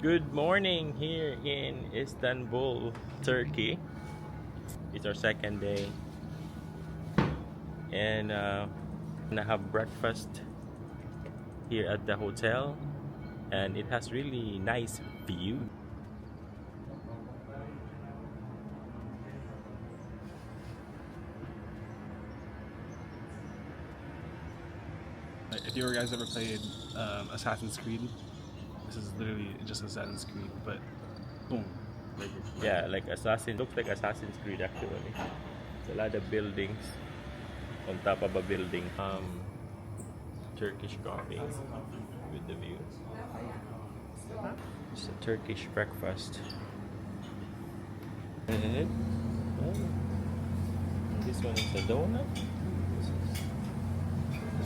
Good morning here in Istanbul, Turkey. It's our second day, and I have breakfast here at the hotel, and it has really nice view. If you guys ever played Assassin's Creed, this is literally just Assassin's Creed, but boom. Yeah, looks like Assassin's Creed actually. It's a lot of buildings on top of a building. Turkish coffee with the view. It's a Turkish breakfast. And this one is a donut.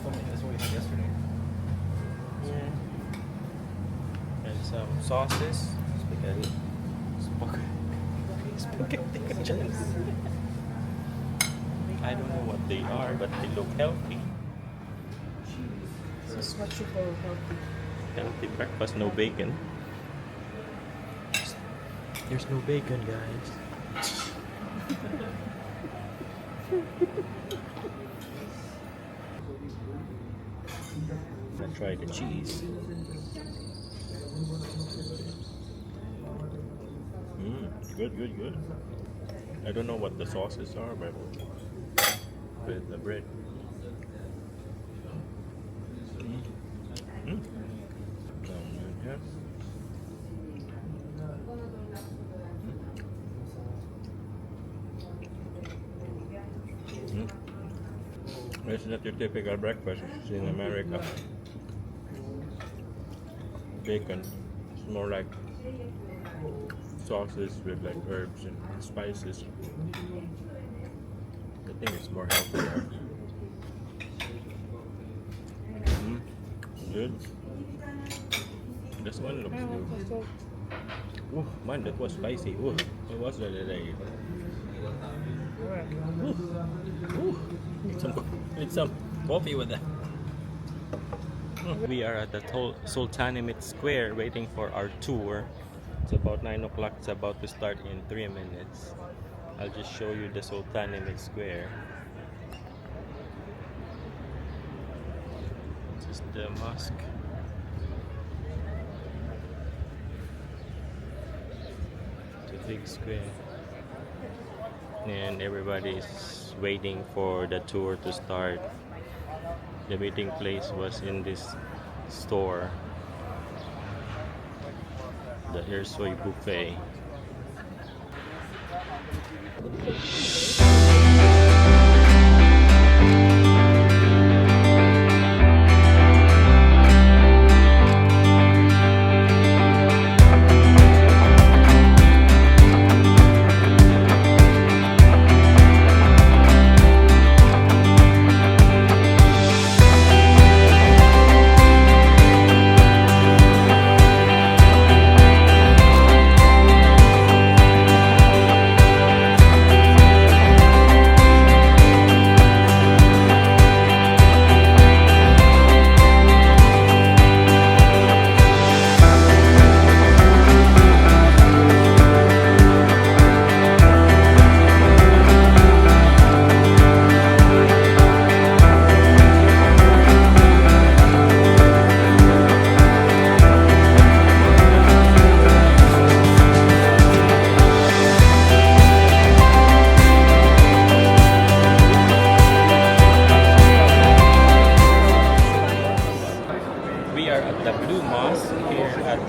That's what we had yesterday. Yeah. And some sauces. Spaghetti. Spaghetti. I don't know what they are, but they look healthy. This is what you call healthy. Healthy breakfast, no bacon. There's no bacon, guys. Let's try the cheese. Good. I don't know what the sauces are, but with the bread. It's not your typical breakfast in America. Bacon. It's more like sauces with like herbs and spices. I think it's more healthier. Good. This one looks good. Oh man, that was spicy. Oh, what was that today? Need some coffee with that. We are at the Sultanahmet Square waiting for our tour. It's about 9 o'clock. It's about to start in 3 minutes. I'll just show you the Sultanahmet Square. This is the mosque. It's a big square. And everybody's waiting for the tour to start. The meeting place was in this store, the Ersoy Buffet.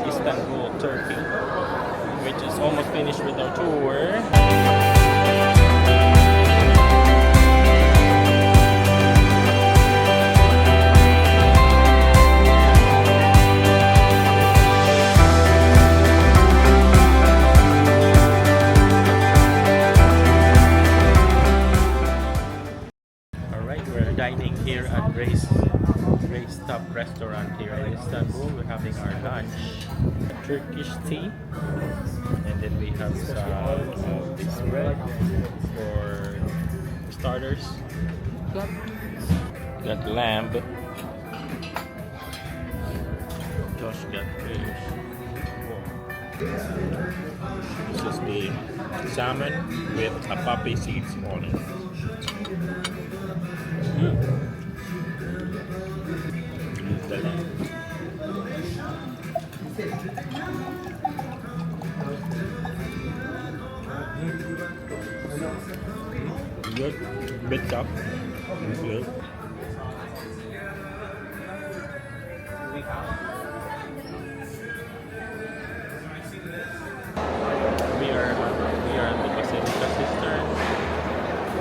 Istanbul, Turkey, which is almost finished with our tour. Alright, we're dining here at Race Top restaurant here in Istanbul. We're having our lunch, Turkish tea, and then we have some this bread for starters. Got lamb. Josh got fish. This is the salmon with a poppy seeds on it. The lamb. Good. Bit tough. Good. We are at the Basilica Cistern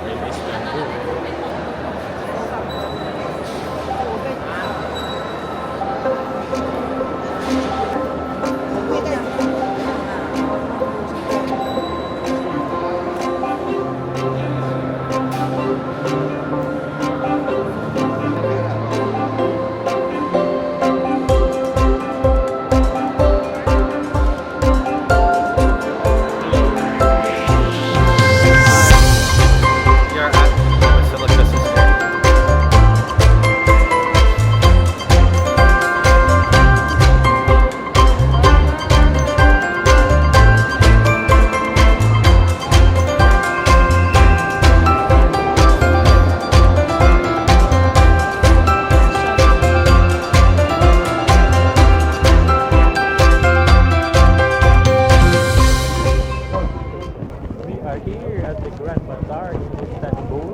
in Istanbul. We are at Basilica Cistern. We are here at the Grand Bazaar in Istanbul.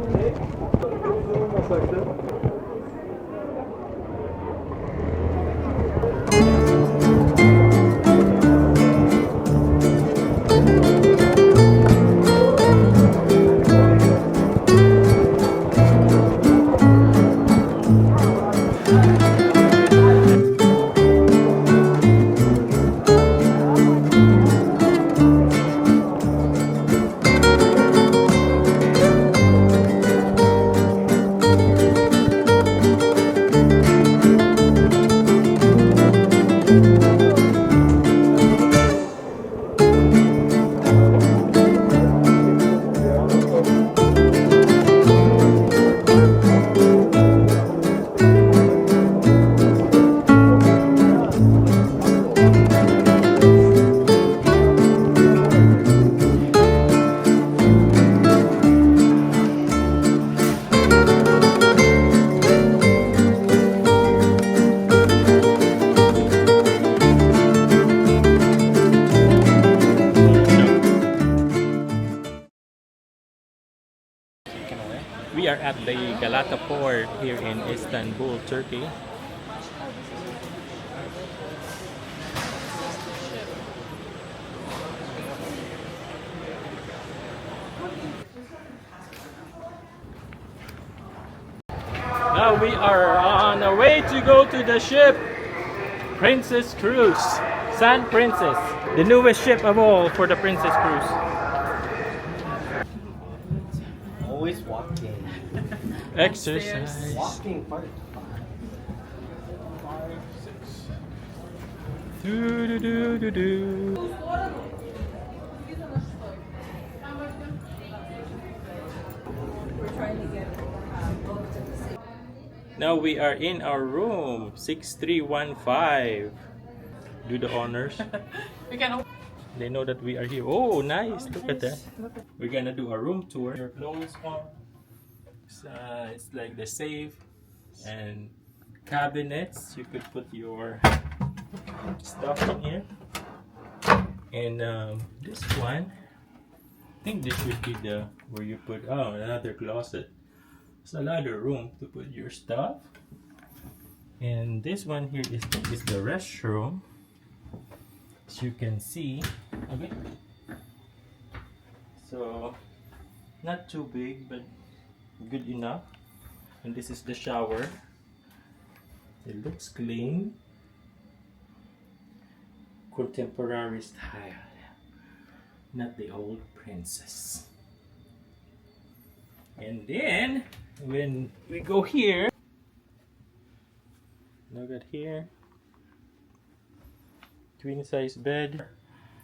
We are at the Galataport here in Istanbul, Turkey. Now we are on our way to go to the ship Princess Cruise, Sun Princess, the newest ship of all for the Princess Cruise. Always walking. Exercise. Walking part. Do, do, do, do, do. Now we are in our room, 6315. Do the honors. They know that we are here. Oh, nice. Look at that. We're gonna do a room tour. Your clothes on. It's like the safe and cabinets. You could put your stuff in here. And this one, I think this should be the where you put another closet. It's a lot of room to put your stuff. And this one here is the restroom. As you can see, okay. So not too big, but good enough. And this is the shower. It looks clean, contemporary style, not the old princess. And then when we go here, look at here, queen size bed,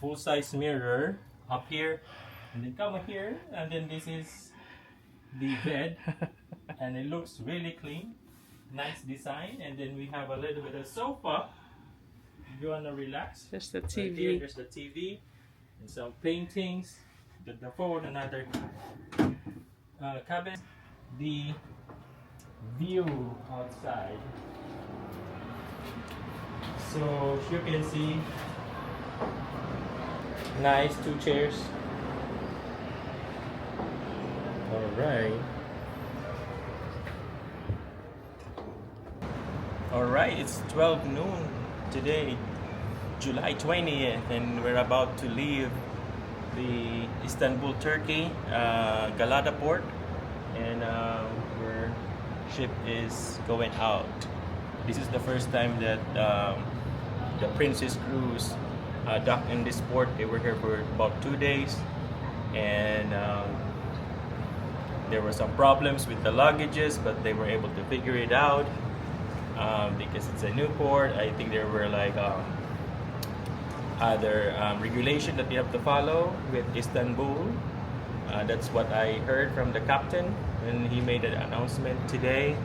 full size mirror up here, and then come here, and then this is the bed, and it looks really clean, nice design. And then we have a little bit of sofa if you wanna relax. There's the Right here, TV. there's the TV and some paintings. The phone, another cabinet. The view outside. So as you can see, nice 2 chairs. All right. All right, it's 12 noon today, July 20th, and we're about to leave the Istanbul, Turkey, Galataport, and our ship is going out. This is the first time that the Princess cruise docked in this port. They were here for about 2 days, and there were some problems with the luggages, but they were able to figure it out because it's a new port. I think there were like other regulation that you have to follow with Istanbul. That's what I heard from the captain when he made an announcement today.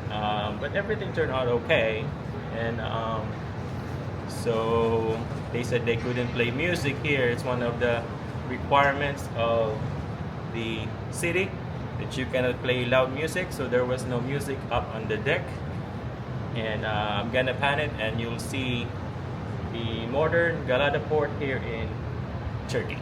But everything turned out okay, and so they said they couldn't play music here. It's one of the requirements of the city that you cannot play loud music, so there was no music up on the deck. And I'm gonna pan it and you'll see the modern Galataport here in Turkey.